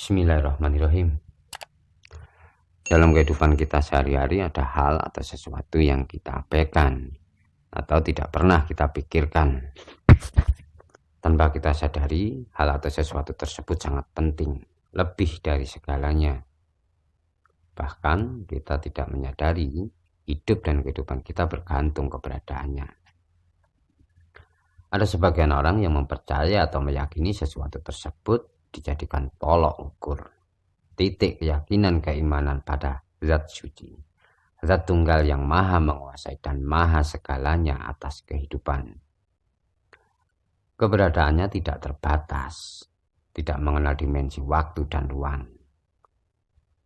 Bismillahirrahmanirrahim. Dalam kehidupan kita sehari-hari ada hal atau sesuatu yang kita abaikan atau tidak pernah kita pikirkan. Tanpa kita sadari, hal atau sesuatu tersebut sangat penting, lebih dari segalanya. Bahkan kita tidak menyadari hidup dan kehidupan kita bergantung keberadaannya. Ada sebagian orang yang mempercaya atau meyakini sesuatu tersebut dijadikan tolok ukur, titik keyakinan keimanan pada zat suci, zat tunggal yang maha menguasai dan maha segalanya atas kehidupan. Keberadaannya tidak terbatas, tidak mengenal dimensi waktu dan ruang.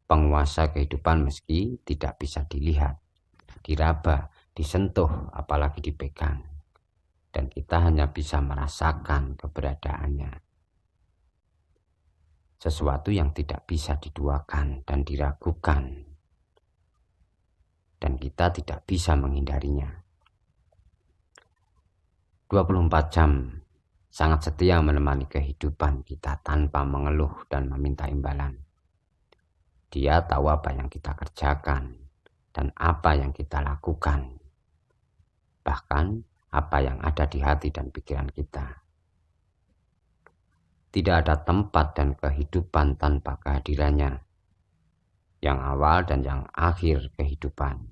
Penguasa kehidupan meski tidak bisa dilihat, diraba, disentuh, apalagi dipegang. Dan kita hanya bisa merasakan keberadaannya. Sesuatu yang tidak bisa diduakan dan diragukan. Dan kita tidak bisa menghindarinya. 24 jam sangat setia menemani kehidupan kita tanpa mengeluh dan meminta imbalan. Dia tahu apa yang kita kerjakan dan apa yang kita lakukan. Bahkan apa yang ada di hati dan pikiran kita. Tidak ada tempat dan kehidupan tanpa kehadirannya. Yang awal dan yang akhir kehidupan.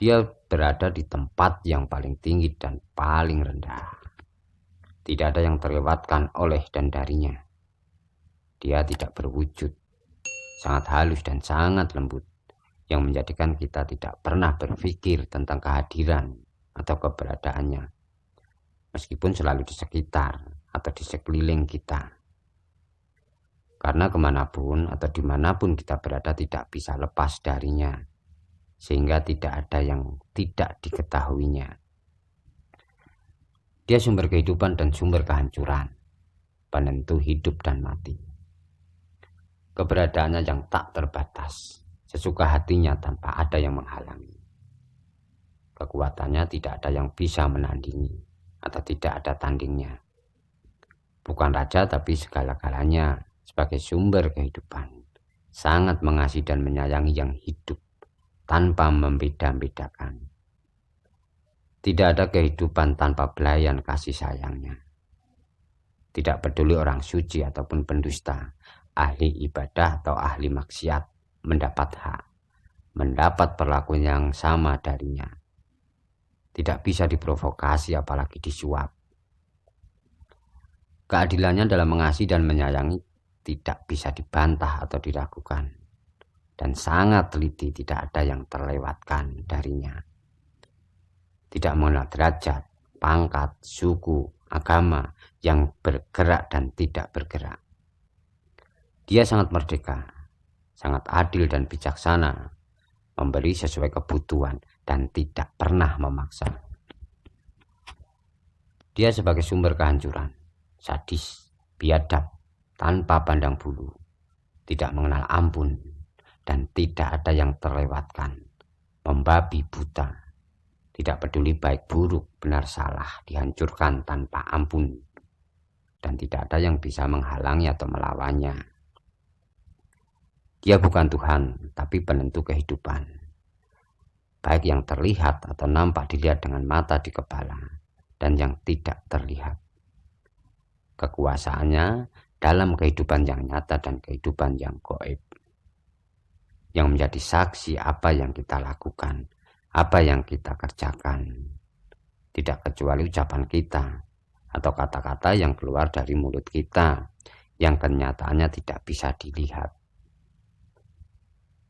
Dia berada di tempat yang paling tinggi dan paling rendah. Tidak ada yang terlewatkan oleh dan darinya. Dia tidak berwujud, sangat halus dan sangat lembut, yang menjadikan kita tidak pernah berpikir tentang kehadiran atau keberadaannya, meskipun selalu di sekitar atau di sekeliling kita. Karena kemanapun atau dimanapun kita berada tidak bisa lepas darinya, sehingga tidak ada yang tidak diketahuinya. Dia sumber kehidupan dan sumber kehancuran, penentu hidup dan mati. Keberadaannya yang tak terbatas, sesuka hatinya tanpa ada yang menghalangi. Kekuatannya tidak ada yang bisa menandingi atau tidak ada tandingnya. Bukan raja tapi segala-galanya sebagai sumber kehidupan. Sangat mengasihi dan menyayangi yang hidup tanpa membeda-bedakan. Tidak ada kehidupan tanpa belayan kasih sayangnya. Tidak peduli orang suci ataupun pendusta, ahli ibadah atau ahli maksiat mendapat hak, mendapat perlakuan yang sama darinya. Tidak bisa diprovokasi apalagi disuap. Keadilannya dalam mengasihi dan menyayangi tidak bisa dibantah atau diragukan. Dan sangat teliti, tidak ada yang terlewatkan darinya. Tidak mengenal derajat, pangkat, suku, agama yang bergerak dan tidak bergerak. Dia sangat merdeka, sangat adil dan bijaksana, memberi sesuai kebutuhan dan tidak pernah memaksa. Dia sebagai sumber kehancuran, sadis, biadab, tanpa pandang bulu, tidak mengenal ampun, dan tidak ada yang terlewatkan, membabi buta, tidak peduli baik buruk, benar salah, dihancurkan tanpa ampun, dan tidak ada yang bisa menghalangi atau melawannya. Dia bukan Tuhan, tapi penentu kehidupan. Baik yang terlihat atau nampak dilihat dengan mata di kepala, dan yang tidak terlihat. Kekuasaannya dalam kehidupan yang nyata dan kehidupan yang gaib. Yang menjadi saksi apa yang kita lakukan, apa yang kita kerjakan. Tidak kecuali ucapan kita, atau kata-kata yang keluar dari mulut kita, yang kenyataannya tidak bisa dilihat.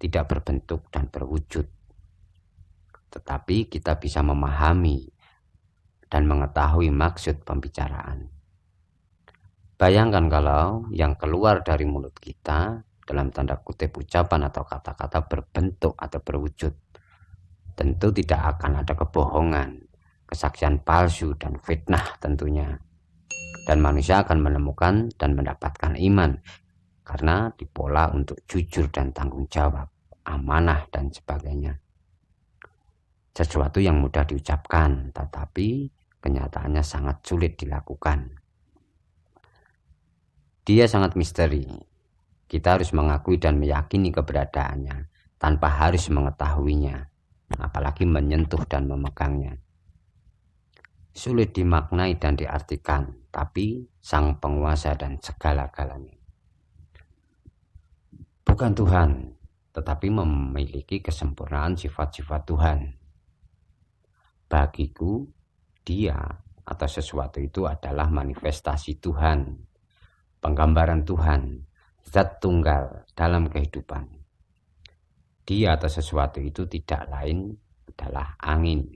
Tidak berbentuk dan berwujud, tetapi kita bisa memahami dan mengetahui maksud pembicaraan. Bayangkan kalau yang keluar dari mulut kita dalam tanda kutip ucapan atau kata-kata berbentuk atau berwujud, tentu tidak akan ada kebohongan, kesaksian palsu dan fitnah tentunya. Dan manusia akan menemukan dan mendapatkan iman karena dipola untuk jujur dan tanggung jawab, amanah dan sebagainya. Sesuatu yang mudah diucapkan, tetapi kenyataannya sangat sulit dilakukan. Dia sangat misteri. Kita harus mengakui dan meyakini keberadaannya tanpa harus mengetahuinya, apalagi menyentuh dan memegangnya. Sulit dimaknai dan diartikan, tapi sang penguasa dan segala-galanya. Bukan Tuhan, tetapi memiliki kesempurnaan sifat-sifat Tuhan. Bagiku, dia atau sesuatu itu adalah manifestasi Tuhan, penggambaran Tuhan, zat tunggal dalam kehidupan. Dia atau sesuatu itu tidak lain adalah angin.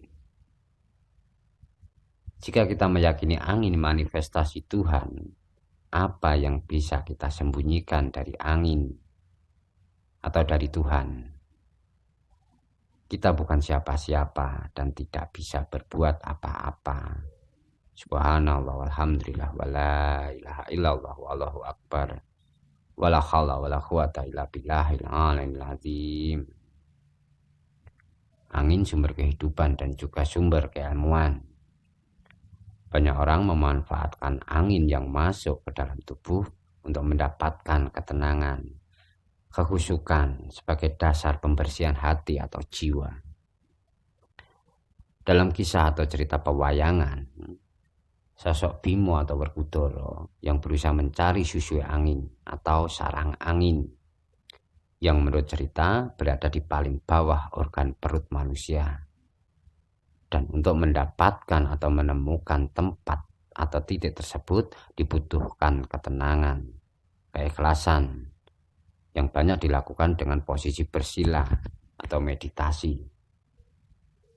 Jika kita meyakini angin manifestasi Tuhan, apa yang bisa kita sembunyikan dari angin atau dari Tuhan? Kita bukan siapa-siapa dan tidak bisa berbuat apa-apa. Subhanallah walhamdulillah wala ilaha illallah wallahu akbar wala haula wala quwata illa billahil aliyil azim. Angin sumber kehidupan dan juga sumber keilmuan. Banyak orang memanfaatkan angin yang masuk ke dalam tubuh untuk mendapatkan ketenangan, kekhusyukan sebagai dasar pembersihan hati atau jiwa. Dalam kisah atau cerita pewayangan, sosok Bimo atau Werkudara yang berusaha mencari susui angin atau sarang angin yang menurut cerita berada di paling bawah organ perut manusia. Dan untuk mendapatkan atau menemukan tempat atau titik tersebut dibutuhkan ketenangan, keikhlasan yang banyak dilakukan dengan posisi bersila atau meditasi.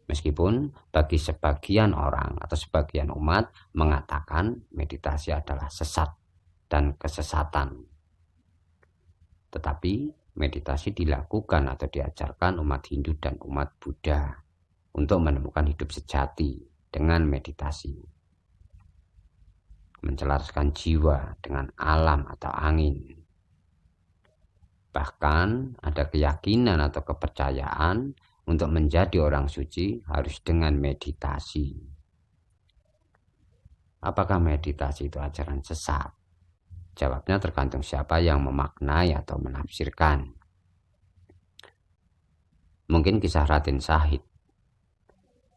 Meskipun bagi sebagian orang atau sebagian umat mengatakan meditasi adalah sesat dan kesesatan. Tetapi meditasi dilakukan atau diajarkan umat Hindu dan umat Buddha untuk menemukan hidup sejati dengan meditasi. Mencelaskan jiwa dengan alam atau angin. Bahkan ada keyakinan atau kepercayaan untuk menjadi orang suci harus dengan meditasi. Apakah meditasi itu ajaran sesat? Jawabnya tergantung siapa yang memaknai atau menafsirkan. Mungkin kisah Raden Syahid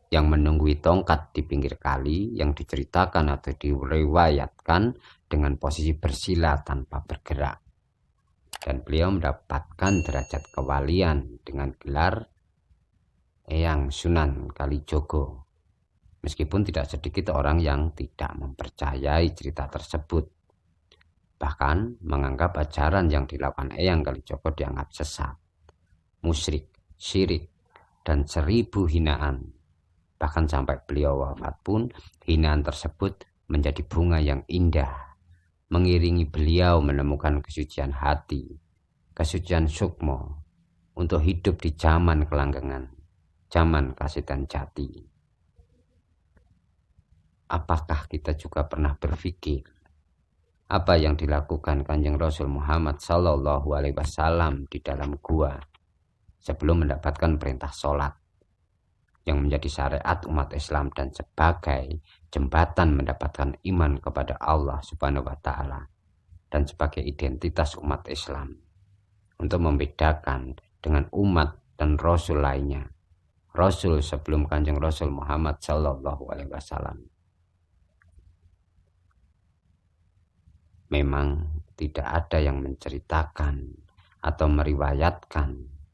yang menunggui tongkat di pinggir kali yang diceritakan atau diriwayatkan dengan posisi bersila tanpa bergerak. Dan beliau mendapatkan derajat kewalian dengan gelar Eyang Sunan Kalijogo. Meskipun tidak sedikit orang yang tidak mempercayai cerita tersebut. Bahkan menganggap ajaran yang dilakukan Eyang Kalijogo dianggap sesat, musyrik, syirik, dan 1000 hinaan. Bahkan sampai beliau wafat pun hinaan tersebut menjadi bunga yang indah, mengiringi beliau menemukan kesucian hati, kesucian sukmo, untuk hidup di zaman kelanggengan, zaman kasitan jati. Apakah kita juga pernah berpikir apa yang dilakukan Kanjeng Rasul Muhammad Sallallahu Alaihi Wasallam di dalam gua sebelum mendapatkan perintah sholat yang menjadi syariat umat Islam dan sebagai jembatan mendapatkan iman kepada Allah Subhanahu wa Ta'ala dan sebagai identitas umat Islam untuk membedakan dengan umat dan Rasul lainnya, Rasul sebelum Kanjeng Rasul Muhammad Sallallahu Alaihi Wasallam. Memang tidak ada yang menceritakan atau meriwayatkan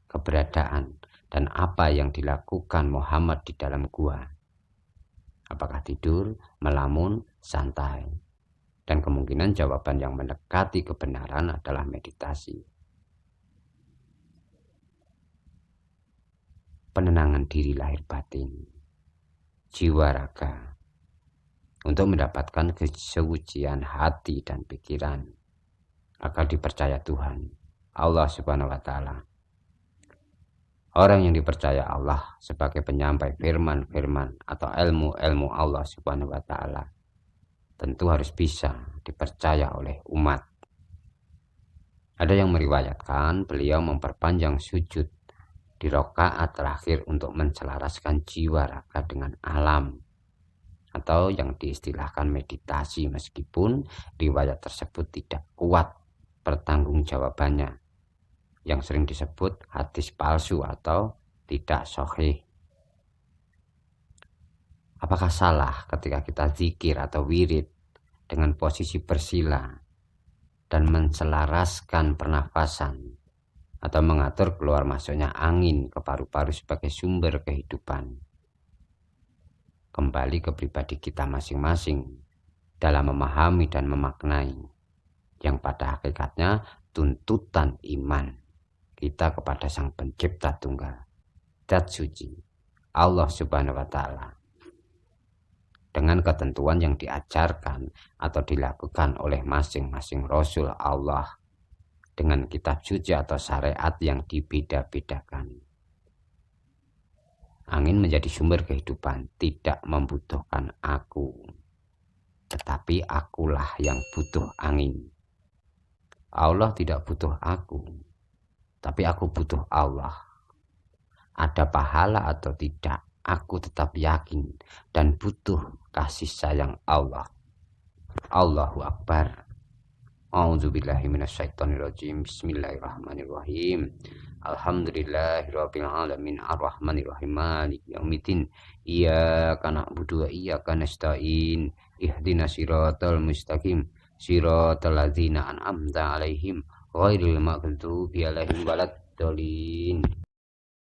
keberadaan dan apa yang dilakukan Muhammad di dalam gua. Apakah tidur, melamun, santai? Dan kemungkinan jawaban yang mendekati kebenaran adalah meditasi. Penenangan diri lahir batin, jiwa raga, untuk mendapatkan kesucian hati dan pikiran agar dipercaya Tuhan, Allah Subhanahu wa Ta'ala. Orang yang dipercaya Allah sebagai penyampai firman-firman atau ilmu-ilmu Allah Subhanahu wa Ta'ala tentu harus bisa dipercaya oleh umat. Ada yang meriwayatkan beliau memperpanjang sujud di rakaat terakhir untuk menselaraskan jiwa raga dengan alam atau yang diistilahkan meditasi, meskipun riwayat tersebut tidak kuat pertanggungjawabannya, yang sering disebut hadis palsu atau tidak sahih. Apakah salah ketika kita zikir atau wirid dengan posisi bersila dan menselaraskan pernafasan atau mengatur keluar masuknya angin ke paru-paru sebagai sumber kehidupan? Kembali ke pribadi kita masing-masing dalam memahami dan memaknai, yang pada hakikatnya tuntutan iman kita kepada Sang Pencipta Tunggal, Zat Suci, Allah Subhanahu wa Ta'ala, dengan ketentuan yang diajarkan atau dilakukan oleh masing-masing Rasul Allah dengan kitab suci atau syariat yang dibeda-bedakan. Angin menjadi sumber kehidupan tidak membutuhkan aku, tetapi akulah yang butuh angin. Allah tidak butuh aku, tapi aku butuh Allah. Ada pahala atau tidak, aku tetap yakin dan butuh kasih sayang Allah. Allahu Akbar. A'udzubillahi minasyaitonirrajim. Bismillahirrahmanirrahim. Alhamdulillahirabbil alamin arrahmanirrahim maliki yaumiddin. Iyyaka na'budu wa iyyaka nasta'in. Ihdinas siratal mustaqim. Siratal ladzina an'amta 'alaihim ghairil maghdubi 'alaihim waladdallin.